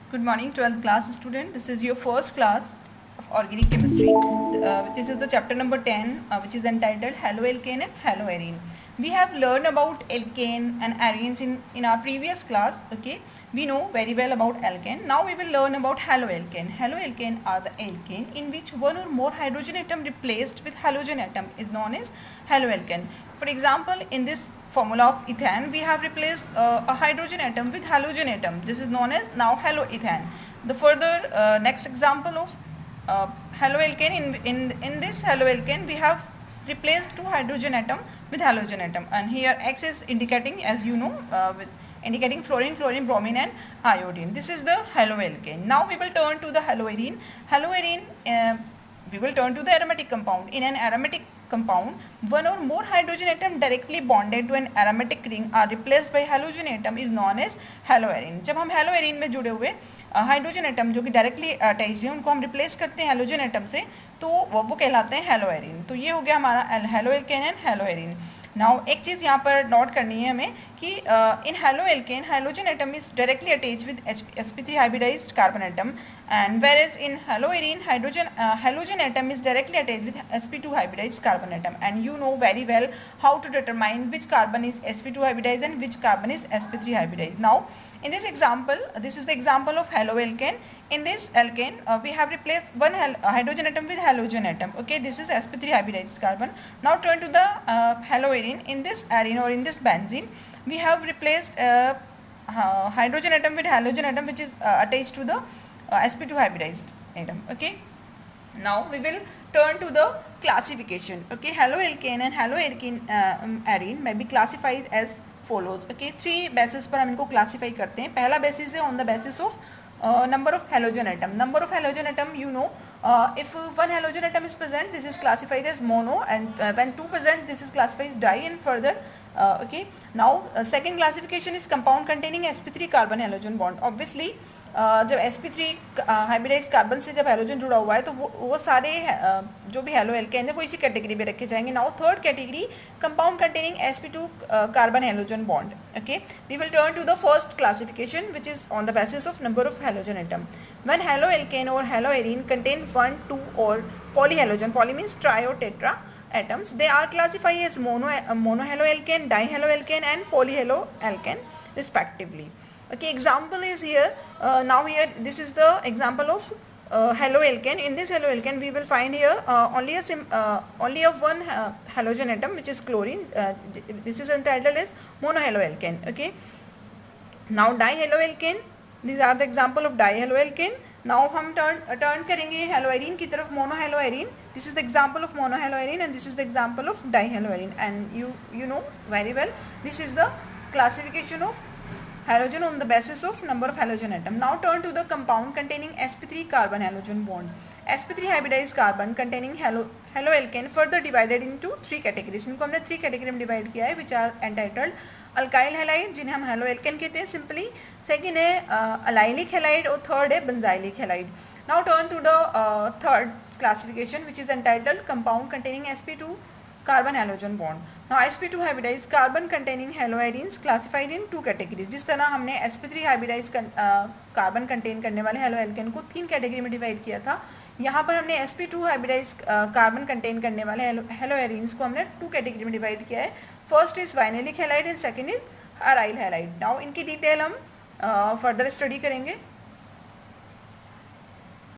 Good morning, 12th class student. This is your first class of organic chemistry. This is the chapter number 10, which is entitled haloalkane and haloarene. We have learned about alkane and arenes in our previous class. Okay, we know very well about alkane. Now we will learn about haloalkane. Haloalkane are the alkane in which one or more hydrogen atom replaced with halogen atom is known as haloalkane. For example, in this formula of ethane, we have replaced a hydrogen atom with halogen atom. This is known as now haloethane. The further next example of haloalkane, in this haloalkane we have replaced two hydrogen atom with halogen atom, and here X is indicating, as you know, with indicating fluorine, bromine and iodine. This is the haloalkane. Now we will turn to the haloarene. We will turn to the aromatic compound. In an aromatic compound, one or more hydrogen atom directly bonded to an aromatic ring are replaced by halogen atom is known as haloarene. जब हम haloarene में जुड़े हुए hydrogen atom जो कि directly attached है उनको हम रिप्लेस करते हैं हेलोजन एटम से, तो वो कहलाते हैं हेलोएरिन. तो ये हो गया हमारा हेलोएल्केन एंड हेलोएरिन. नाउ एक चीज़ यहाँ पर नोट करनी है हमें कि इन haloalkane hydrogen atom is directly attached with sp3 hybridised carbon atom, and whereas in haloarene halogen atom is directly attached with sp2 hybridized carbon atom, and you know very well how to determine which carbon is sp2 hybridized and which carbon is sp3 hybridized. Now in this example, this is the example of haloalkane. In this alkane we have replaced one hydrogen atom with halogen atom. Okay, this is sp3 hybridized carbon. Now turn to the haloarene. In this arene or in this benzene we have replaced hydrogen atom with halogen atom, which is attached to the sp2 hybridized atom. Okay, now we will turn to the classification. Okay, haloalkane and haloarene arene may be classified as follows. Okay, three basis पर हम इनको classify करते हैं. पहला basis है on the basis of number of halogen atom. Number of halogen atom, you know, if one halogen atom is present, this is classified as mono, and when two present, this is classified as di, and further. Okay, now second classification is compound containing sp3 carbon halogen bond. Obviously जब sp3 hybridise carbon से जब halogen जुड़ा हुआ है तो वो सारे जो भी हेलोएल्केन है वो इसी कैटेगरी में रखे जाएंगे. Now third category compound containing sp2 carbon halogen bond. Okay, we will turn to the first classification which is on the basis of number of halogen atom. When haloalkane और haloarene contain 1, 2 और polyhalogen, poly means tri और tetra atoms, they are classified as monohaloalkane, dihaloalkane and polyhaloalkane respectively. Okay, example is here. Now here this is the example of haloalkane. In this haloalkane we will find here only a one halogen atom, which is chlorine. This is entitled as monohaloalkane. Okay, now dihaloalkane, these are the example of dihaloalkane. Now हम turn करेंगे haloarene की तरफ, monohaloarene. This is the example of monohaloarene and this is the example of dihaloarene, and you know very well this is the classification of halogen on the basis of number of halogen atom. Now turn to the compound containing sp3 carbon halogen bond. sp3 hybridized carbon containing haloalkane further divided into three categories. इनको हमने three category में divide किया है, which are entitled alkyl halide, जिन्हें हम हेलोएल्केन कहते हैं सिंपली. सेकेंड है अलाइलिक हैलाइड और थर्ड है benzylic halide. Now turn to the third classification which is entitled compound containing sp2 carbon halogen bond. Now sp2 hybridise carbon containing haloarenes classified in two categories. जिस तरह हमने sp3 hybridise carbon contain करने वाले haloalkane को तीन category में divide किया था, यहाँ पर हमने sp2 हाइब्रिडाइज कार्बन कंटेन करने वाले हेलोएरीन्स को हमने टू कैटेगरी में डिवाइड किया है. First is vinylic halide and second is aryl halide. Now इनकी डिटेल हम फर्दर स्टडी करेंगे.